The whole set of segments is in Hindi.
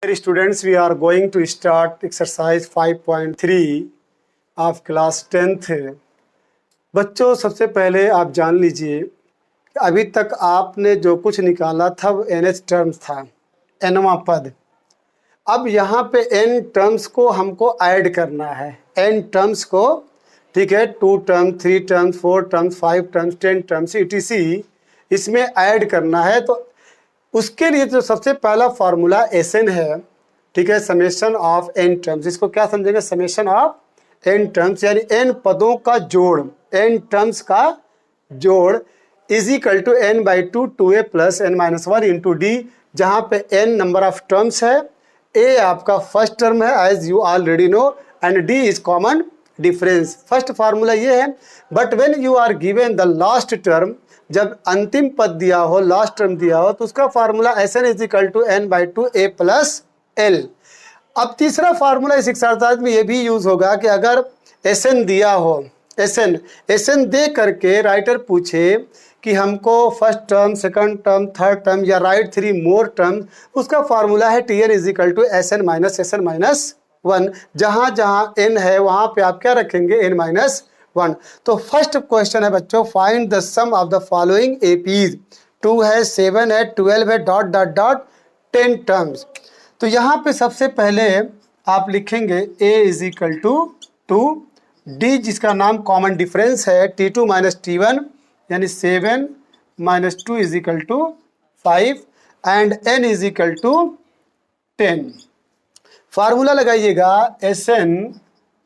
Dear students, we are going to start exercise 5.3 of class 10th। बच्चों, सबसे पहले आप जान लीजिए अभी तक आपने जो कुछ निकाला था वो NH टर्म्स था, nवां पद। अब यहाँ पे n टर्म्स को हमको ऐड करना है, n टर्म्स को, ठीक है, 2 term 3 terms 4 terms 5 terms 10 terms etc इसमें ऐड करना है। तो उसके लिए जो सबसे पहला फार्मूला SN है, ठीक है, समेशन ऑफ n टर्म्स। इसको क्या समझेंगे? समेशन ऑफ n टर्म्स, यानी n पदों का जोड़, n टर्म्स का जोड़ is equal to n by 2 2a plus n minus 1 into d, जहाँ पे n नंबर ऑफ टर्म्स है, a आपका फर्स्ट टर्म है as you already know, and d is common difference. First formula ये है। But when you are given the last term, जब अंतिम पद दिया हो, लास्ट टर्म दिया हो, तो उसका formula SN is equal to n by 2 a plus l। अब तीसरा फार्मूला इस एक्सरसाइज में ये भी यूज होगा कि अगर SN दिया हो, SN दे करके राइटर पूछे कि हमको first term second term third term या राइट 3 मोर टर्म, उसका फार्मूला है TN is equal to SN minus 1। जहां जहां n है वहां पे आप क्या रखेंगे? n minus 1। तो फर्स्ट क्वेश्चन है बच्चों, find the sum of the following APs. 2 है, 7 है, 12 है, डॉट डॉट डॉट 10 टर्म्स। तो यहाँ पे सबसे पहले आप लिखेंगे a is equal to 2, d जिसका नाम कॉमन डिफरेंस है T2 माइनस T1, यानी 7 minus 2 is equal to 5, and n is equal to 10। Formula लगाइएगा SN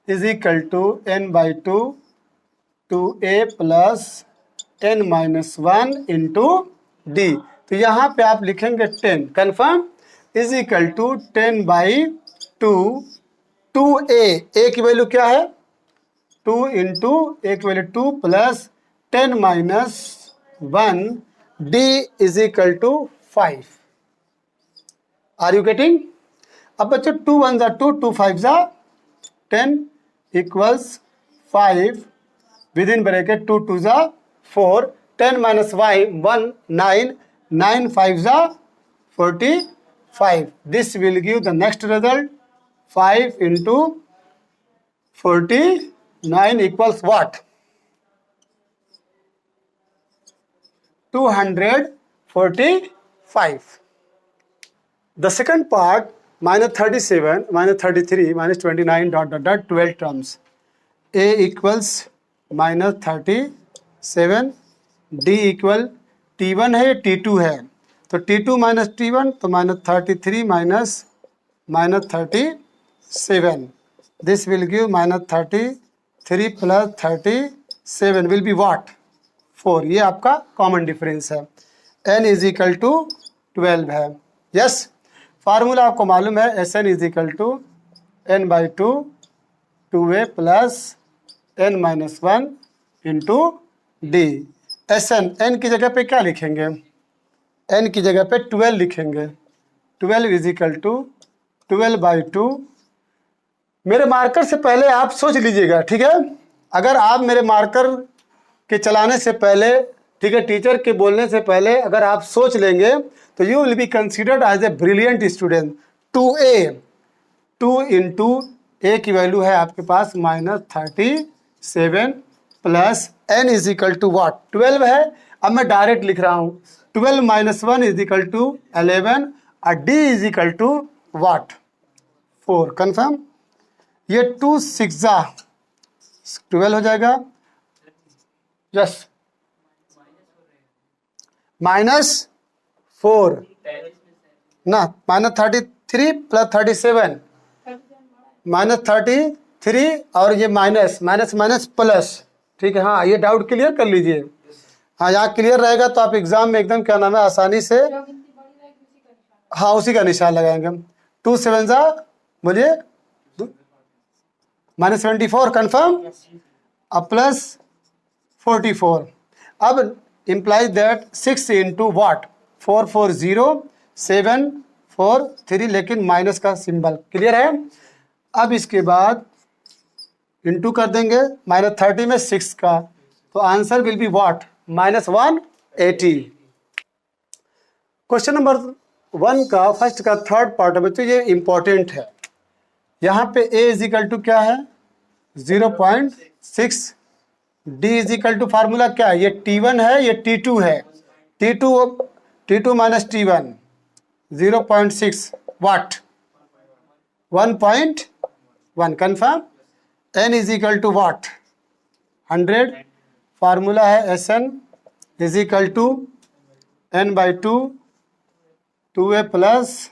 is equal to n by 2 2a plus n minus 1 into d. तो यहाँ पे आप लिखेंगे 10, confirm, is equal to 10 by 2 2a की वैल्यू क्या है? 2 इंटू a की value 2 plus 10 minus 1 d is equal to 5। Are you getting? अब बच्चों 2 1 जा 2, 2 5 जा 10 इक्वल्स 5 विद इन ब्रैकेट 2 2 जा 4, 10 माइनस 1 9, 9 5 जा 45। This will give the next result 5 into 49 equals what? 245. The second part, minus 37, minus 33, minus 29, dot dot dot 12 terms. A equals minus 37, D equal T1 है, T2 है, तो T2 माइनस T1, तो minus 33 minus 37, this will give minus 33 plus 37 will be what? 4। ये आपका कॉमन डिफरेंस है। n इज इक्वल टू 12 है। यस, फार्मूला आपको मालूम है, SN is equal to n by 2 2a plus n minus 1 into d. SN n की जगह पे क्या लिखेंगे? n की जगह पे 12 लिखेंगे। 12 इज इक्वल टू 12 बाई 2। मेरे मार्कर से पहले आप सोच लीजिएगा, ठीक है? अगर आप मेरे मार्कर के चलाने से पहले, ठीक है, टीचर के बोलने से पहले अगर आप सोच लेंगे तो you will be considered as a brilliant student. 2a, 2 into a की वैल्यू है आपके पास minus 37 plus n is equal to what? 12 है। अब मैं डायरेक्ट लिख रहा हूँ, 12 माइनस 1 इज इक्वल टू 11 और d is equal to what? 4। Confirm? ये 2 6 जा 12 हो जाएगा। यस, माइनस 4 ना, माइनस 33 प्लस 37, माइनस 33 और ये माइनस माइनस माइनस प्लस, ठीक है। हाँ, ये डाउट क्लियर कर लीजिए। हाँ, यहाँ क्लियर रहेगा तो आप एग्जाम में एकदम क्या नाम है आसानी से, हाँ, उसी का निशान लगाएंगे हम। 2 7 जा बोलिए माइनस 74, कन्फर्म, अब प्लस 44। अब implies that 6 इंटू वाट? 4 4 0 7 4 3, लेकिन माइनस का सिंबल क्लियर है। अब इसके बाद इंटू कर देंगे माइनस 30 में 6 का, तो answer will be what? Minus 180। Question number one का फर्स्ट का थर्ड पार्ट है बच्चों, ये इंपॉर्टेंट है। यहाँ पे a इज इक्वल टू क्या है 0.6, d is equal to formula क्या है, ये T1 है, ये T2 है, T2 minus T1 0.6 what 1.1 confirm. n is equal to what 100, formula है Sn is equal to n by 2a plus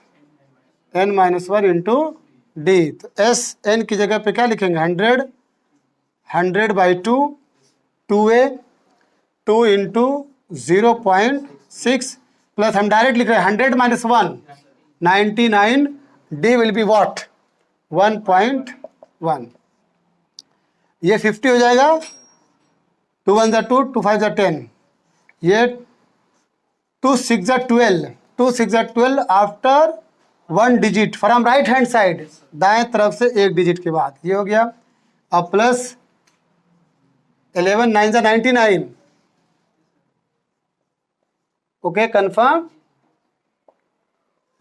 n minus 1 into d. तो एस एन की जगह पे क्या लिखेंगे 100 बाई 2a 2 इंटू 0.6 प्लस हम डायरेक्ट लिख रहे हैं 100 minus 1 99, d will be what 1.1। ये 50 हो जाएगा, 2 1 2 2 5 10, ये 2 6 12, 2 6 12 after 1 digit from right hand side, दाएं तरफ से एक डिजिट के बाद, ये हो गया। अब प्लस 11 9 99, ओके कन्फर्म,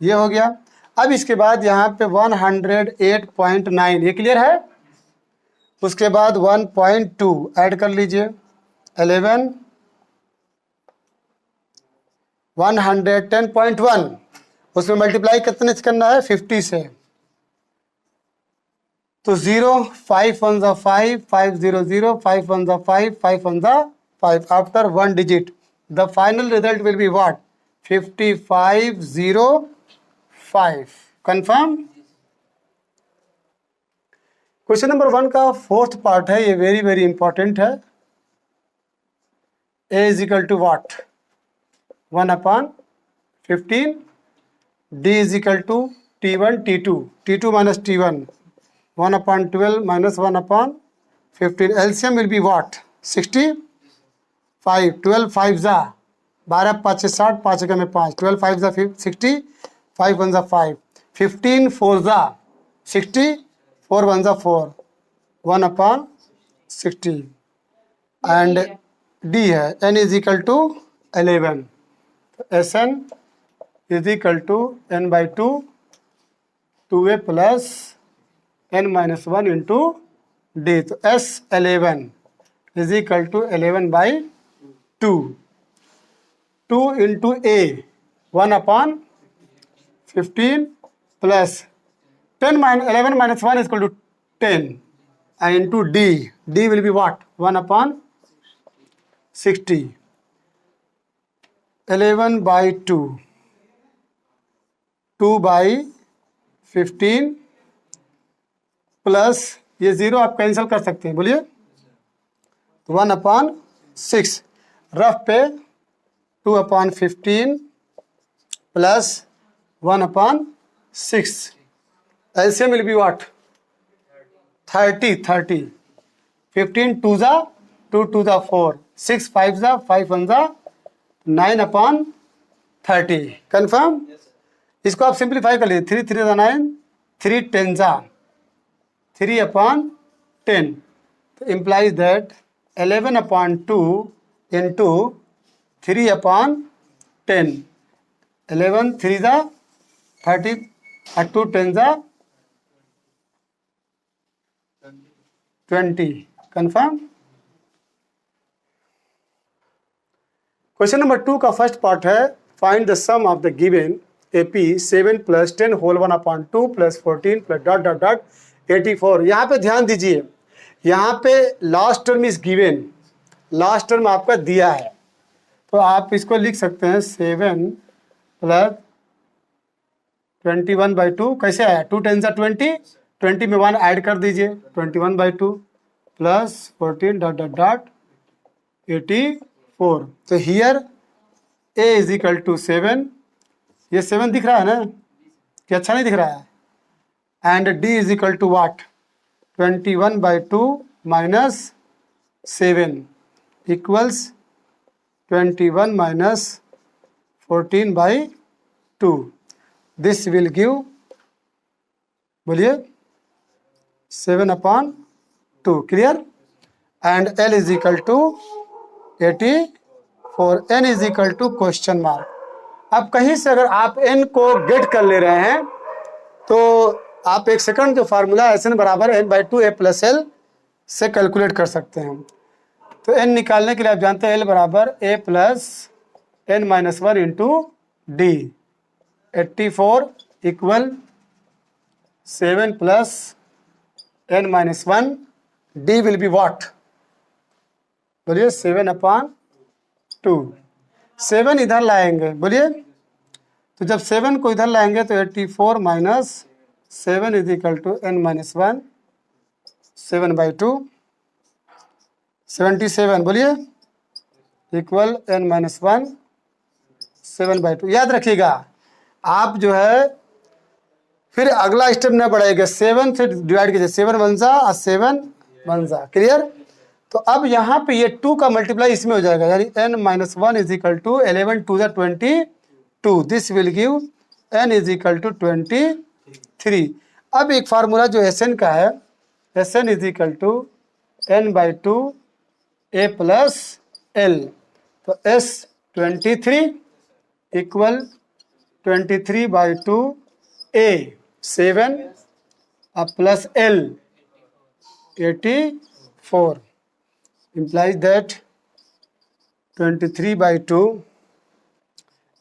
ये हो गया। अब इसके बाद यहाँ पे 108.9, ये क्लियर है। उसके बाद 1.2 ऐड कर लीजिए, 11 110.1, उसमें मल्टीप्लाई कितने से करना है 50 से, तो 0 5 1 ज़ा 5 5 0 0 5 1 ज़ा 5 5 1 ज़ा 5 after 1 digit, the final result will be what 5505 confirm. Question number 1 का फोर्थ पार्ट है, ये वेरी वेरी इंपॉर्टेंट है। a is equal to what 1/15, d is equal to T1 T2 minus T1 1/12 minus 1/15, LCM will be what 65, 12 5 ज़ा 12 5 60 5 में 5, 12 5 ज़ा 60 5 1 ज़ा 5, 15 4 ज़ा 60 4 1 ज़ा 4 1/60 एंड d है n is equal to 11, Sn is equal to n by 2a plus n minus 1 into d. तो S11 is equal to 11 by 2 into a 1/15 plus 11 minus 1 is equal to 10 and into d will be what 1/60, 11 by 2 by 15 plus ये 0 आप कैंसिल कर सकते हैं, बोलिए, तो 1/6 रफ पे 2/15 plus 1/6, LCM will be what 30, 15 2 ज़ा 2 2 ज़ा 4, 6 5 ज़ा 5 1 ज़ा 9/30 कन्फर्म। इसको आप सिंप्लीफाई कर लीजिए, 3 3 ज़ा 9, 3 10 ज़ा 3/10, तो इम्प्लाइज दैट 11/2 इंटू 3/10, 11 3 ज़ा 30 और 2 10 ज़ा 20 कन्फर्म। क्वेश्चन नंबर 2 का फर्स्ट पार्ट है, find the sum of the given AP 7 plus 10 whole 1/2 plus 14 plus dot dot dot 84। यहाँ पे ध्यान दीजिए, यहाँ पे last term is given, last term आपका दिया है, तो आप इसको लिख सकते हैं 7 प्लस 21/2, कैसे आया 2 10 ज़ा 20, 20 में 1 ऐड कर दीजिए 21/2 प्लस 14 डॉट डॉट डॉट 84। तो here a is equal to 7, ये 7 दिख रहा है ना, कि अच्छा नहीं दिख रहा है, and d is equal to what 21/2 minus 7 equals 21 minus 14/2, this will give, बोलिए 7/2 clear, and L is equal to 84, n is equal to question mark. अब कहीं से अगर आप n को गेट कर ले रहे हैं तो आप एक सेकंड जो फार्मूला Sn बराबर n/2 a प्लस एल से कैलकुलेट कर सकते हैं। तो n निकालने के लिए आप जानते हैं l बराबर a plus n minus 1 into D. 84 equal 7 plus n minus 1, d will be what? बोलिए 7/2। 7 इधर लाएंगे, बोलिए। तो जब 7 को इधर लाएंगे तो 84 minus 7 is equal to n minus 1, 7/2। 77 बोलिए इक्वल n माइनस 1, 7/2। याद रखिएगा, आप जो है फिर अगला स्टेप न बढ़ाइएगा, 7 से डिवाइड कीजिए, 7 1 जा और 7 1 जा। क्लियर? तो अब यहाँ पे ये 2 का मल्टीप्लाई इसमें हो जाएगा, यानी n minus 1 is equal to 11 2 जा 22। This will give n is equal to 23। अब एक फार्मूला जो Sn का है, Sn is equal to n/2 a plus l। तो S 23 equal 23/2 a 7 plus l 84 implies that 23/2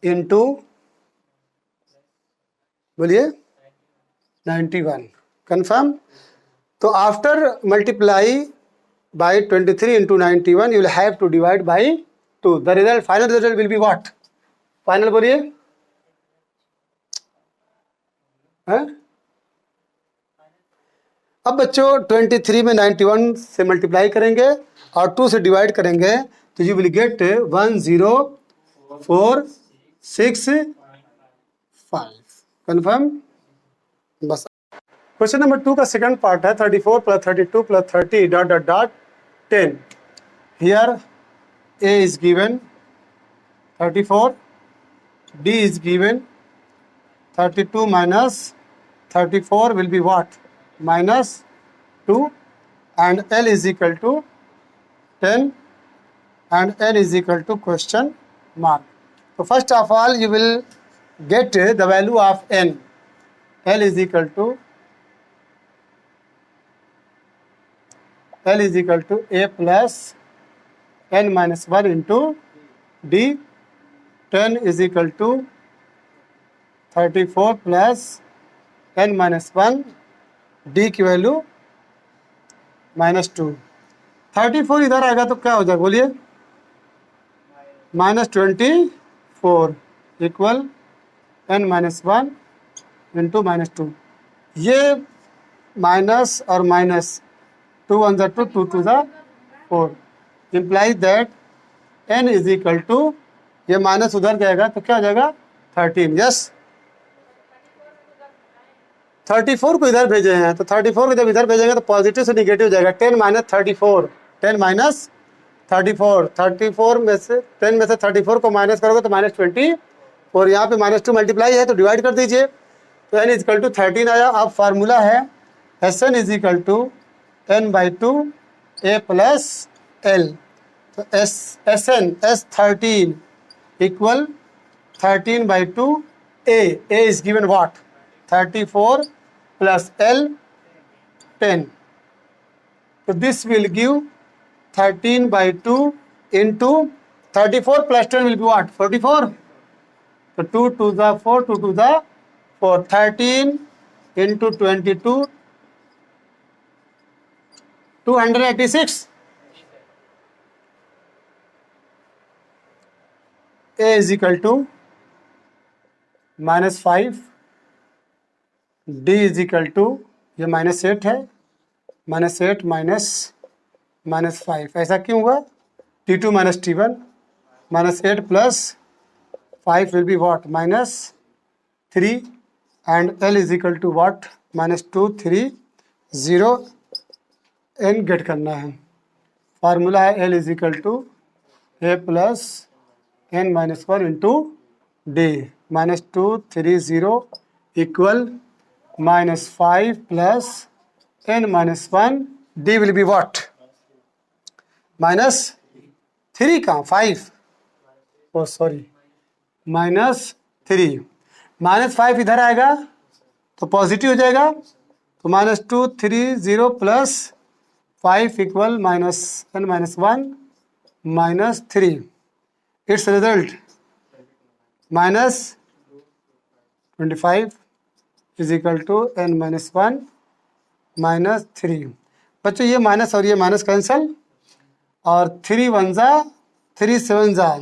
into बोलिए 91। कंफर्म? तो after multiply by 23 into 91 you will have to divide by 2। the result, final result will be what? Final बोलिए। अब बच्चों 23 में 91 से मल्टीप्लाई करेंगे और 2 से डिवाइड करेंगे तो यू विल गेट 10465। कंफर्म? बस। क्वेश्चन नंबर 2 का सेकंड पार्ट है 34 plus 32 plus 30 dot dot dot 10। Here a is given 34, d is given 32 minus 34 will be what? Minus 2, and L is equal to 10 and N is equal to question mark. So first of all you will get the value of N. L is equal to a plus n minus 1 into d। 10 is equal to 34 plus n minus 1, d की वैल्यू -2। 34 इधर आएगा तो क्या हो जाएगा बोलिए? -24 इक्वल n माइनस 1 इंटू -2। ये माइनस और माइनस 2 1 जा 2 2 2 जा 4 implies that n is equal to, ये माइनस उधर जाएगा तो क्या हो जाएगा 13। यस, 34 को इधर भेजे हैं तो 34 को जब इधर भेजेंगे तो पॉजिटिव से निगेटिव जाएगा। 10 माइनस 34, 10 माइनस 34, 34 में से 10 में से 34 को माइनस करोगे तो -20 और यहाँ पे -2 मल्टीप्लाई है तो डिवाइड कर दीजिए तो n इज इक्वल टू 13 आया। अब फार्मूला है Sn is equal to n/2 a plus l। तो Sn S13 equal 13/2 a is given what? 34 plus L 10। तो this will give 13/2 into 34 plus 10 will be what? 44। तो 2 2 जा 4, 2 2 जा 4, 13 into 22 286। a is equal to -5, d is equal to, ये -8 है, -8 -5। ऐसा क्यों हुआ? t2 minus t1, -8 plus 5 will be what? -3 and l is equal to what? -2 3 0। n get करना है। फार्मूला है l is equal to a plus n minus 1 into d। -2 3 0 equal -5 plus n minus 1, d will be what? -3 कहाँ? 5। oh sorry, -3 3, -5 इधर आएगा तो पॉजिटिव हो जाएगा, तो -2 3 0 plus 5 equal -n-1 -3। It's result -25 is equal to n-1 -3। बच्चों ये माइनस और ये माइनस कैंसल, और 3 1 जा 3 7 जा,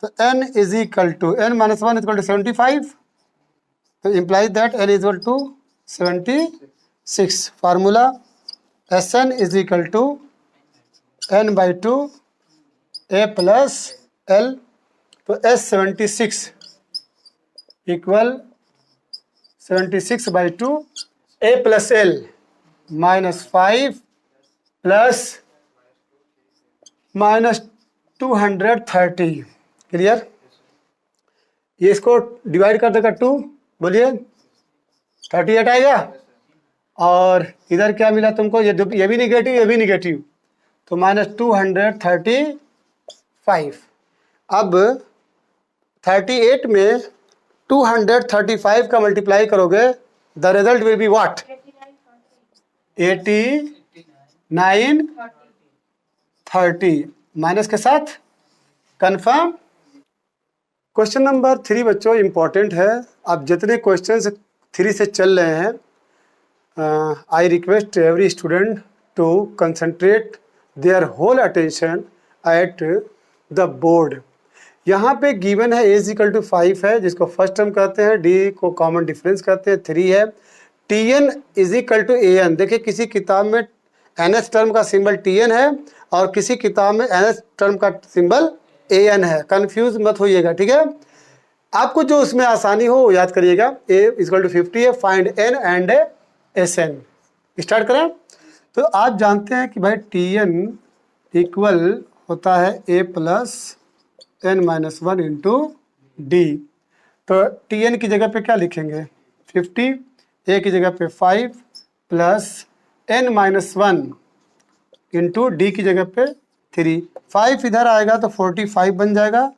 तो n is equal to n-1 equal to 75, तो implies that n is equal to 76। Formula Sn is equal to n/2 a plus l, तो S76 equal 76/2 a plus l -5 plus -230। Clear? ये इसको डिवाइड कर देगा 2, बोलिए 38 आएगा, और इधर क्या मिला तुमको, ये भी निगेटिव, ये भी निगेटिव, तो -235। अब 38 में 235 का मल्टीप्लाई करोगे, the result will be what? 89 30 minus के साथ। कंफर्म? क्वेश्चन नंबर 3 बच्चों इंपॉर्टेंट है। अब जितने क्वेश्चंस 3 से चल रहे हैं, I request every student to concentrate their whole attention at the board. यहाँ पे गिवन है a इक्वल टू 5 है, जिसको फर्स्ट टर्म कहते हैं, d को कॉमन डिफरेंस कहते हैं, 3 है, tn is equal to an। देखिए किसी किताब में ns टर्म का सिंबल tn है और किसी किताब में ns टर्म का सिंबल an है, कंफ्यूज मत होइएगा, ठीक है? आपको जो उसमें आसानी हो वो याद करिएगा। a इक्वल टू 50 है, find n and sn। Start करें। तो आप जानते हैं कि भाई tn इक्वल होता है a plus n-1 into d. तो tn की जगह पे क्या लिखेंगे? 50, a की जगह पे 5 प्लस n-1 इंटू डी की जगह पे 3। 5 इधर आएगा तो 45 बन जाएगा,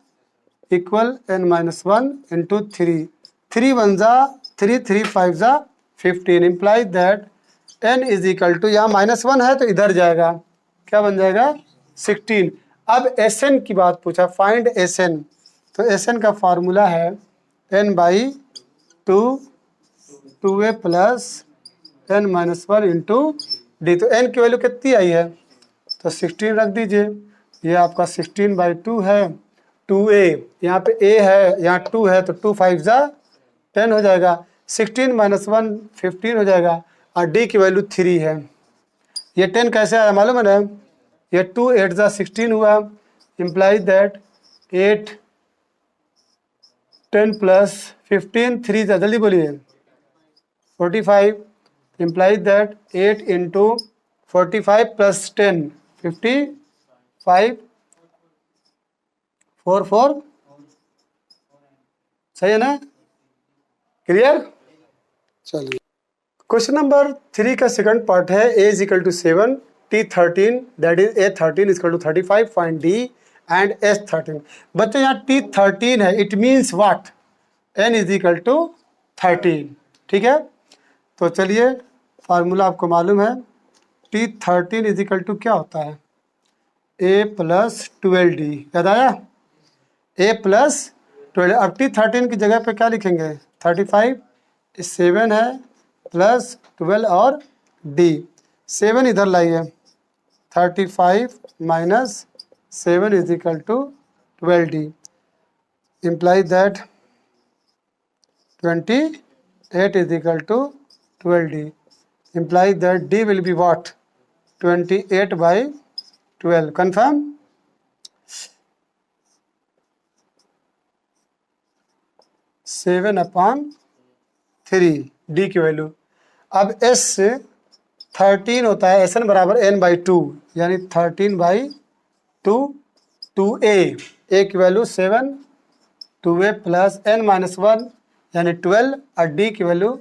इक्वल n-1 इंटू 3। 3 1 जा 3, 3 5 जा 15। Implies that n is equal to, यहाँ -1 है तो इधर जाएगा, क्या बन जाएगा? 16। अब Sn की बात पूछा, फाइंड Sn। तो Sn का फार्मूला है n/2 2a plus n-1 into d. तो n की वैल्यू कितनी आई है? तो 16 रख दीजिए, ये आपका 16/2 है, 2a, यहाँ पे a है, यहाँ 2 है, तो 2 5 जा 10 हो जाएगा, 16 - 1 15 हो जाएगा, और d की वैल्यू 3 है। ये 10 कैसे आया मालूम है ना? ये 2 8 जा 16 हुआ, इम्प्लाइज दैट 8 10 प्लस 15 3 जा, जल्दी बोलिए, 45। इम्प्लाइज दैट 8 इंटू 45 प्लस 10 55 4 4, सही है ना? क्लियर? चलिए क्वेश्चन नंबर 3 का सेकंड पार्ट है, a is equal to 7, t13 that is a13 is equal to 35, find d and s13। बच्चों यहाँ t13 है, it means what? n is equal to 13, ठीक है? तो चलिए फार्मूला आपको मालूम है, t13 इज इक्वल टू क्या होता है? a प्लस 12d, याद आया? a plus 12। अब t13 की जगह पे क्या लिखेंगे? 35, 7 है प्लस 12 और d, 7 इधर लाइए, 35 minus 7 is equal to 12d। Implies that 28 is equal to 12d। Implies that d will be what? 28/12। Confirm? Seven upon 3 D की वैल्यू। अब S13 होता है Sn बराबर n/2, यानी 13/2, 2a, a की वैल्यू 7, 2a प्लस n-1 यानी 12, और d की वैल्यू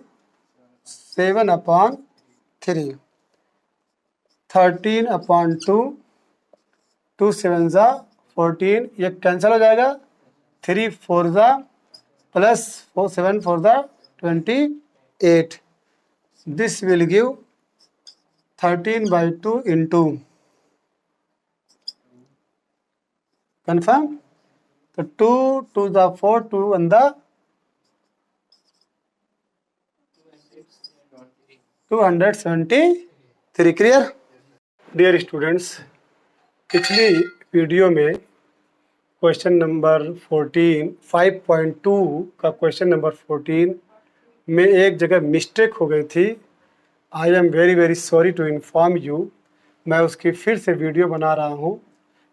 7/3, 13/2, 2 7 जा 14, ये कैंसिल हो जाएगा, 3 4 ज़ा plus 4 7 4 ज़ा 28. This will give 13/2 into. Confirm? So 2 2 ज़ा 4, 2 1 ज़ा 273. Clear? Dear students, पिछली वीडियो में क्वेश्चन नंबर 14 5.2 का क्वेश्चन नंबर 14 में एक जगह मिस्टेक हो गई थी। I am very very sorry to inform you. मैं उसकी फिर से वीडियो बना रहा हूँ,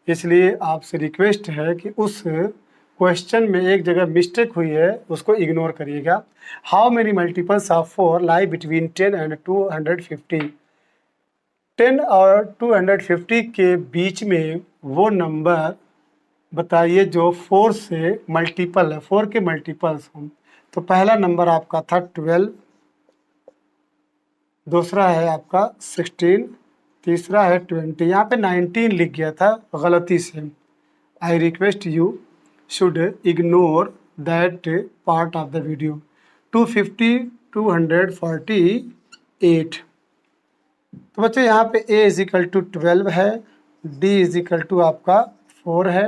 इसलिए आपसे रिक्वेस्ट है कि उस क्वेश्चन में एक जगह मिस्टेक हुई है, उसको इग्नोर करिएगा। How many multiples of 4 lie between 10 and 250? 10 और 250 के बीच में वो नंबर बताइए जो 4 से मल्टीपल है, 4 के मल्टीपल्स हों। तो पहला नंबर आपका था 12, दूसरा है आपका 16, तीसरा है 20। यहाँ पे 19 लिख गया था गलती से। I request you should ignore that part of the video. 250 248। तो बच्चों यहाँ पे a इजिकल टू 12 है, d इजिकल टू आपका 4 है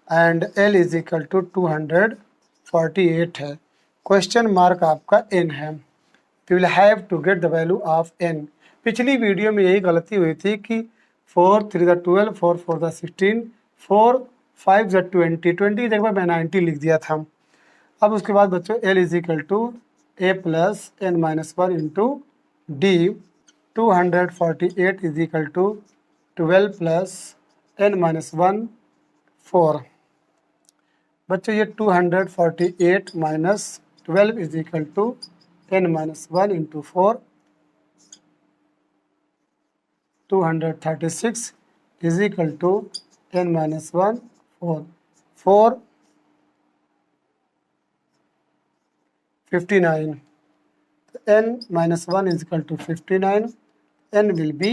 एंड l इजिकल टू 248 है। क्वेश्चन मार्क आपका n है। You will have to get the value of n। पिछली वीडियो में यही गलती हुई थी कि 4 3 ज़ा 12, 4 4 ज़ा 16, 4 5 ज़ा 20 की जगह पर मैं 90 लिख दिया था। अब उसके बाद बच्चों l is equal to a plus n minus 1 into डी। 248 is equal to 12 plus n minus 1 4। बच्चों ये 248 minus 12 is equal to n minus 1 into 4, 236 is equal to n minus 1 4 4 59। n minus 1 is equal to 59. n will be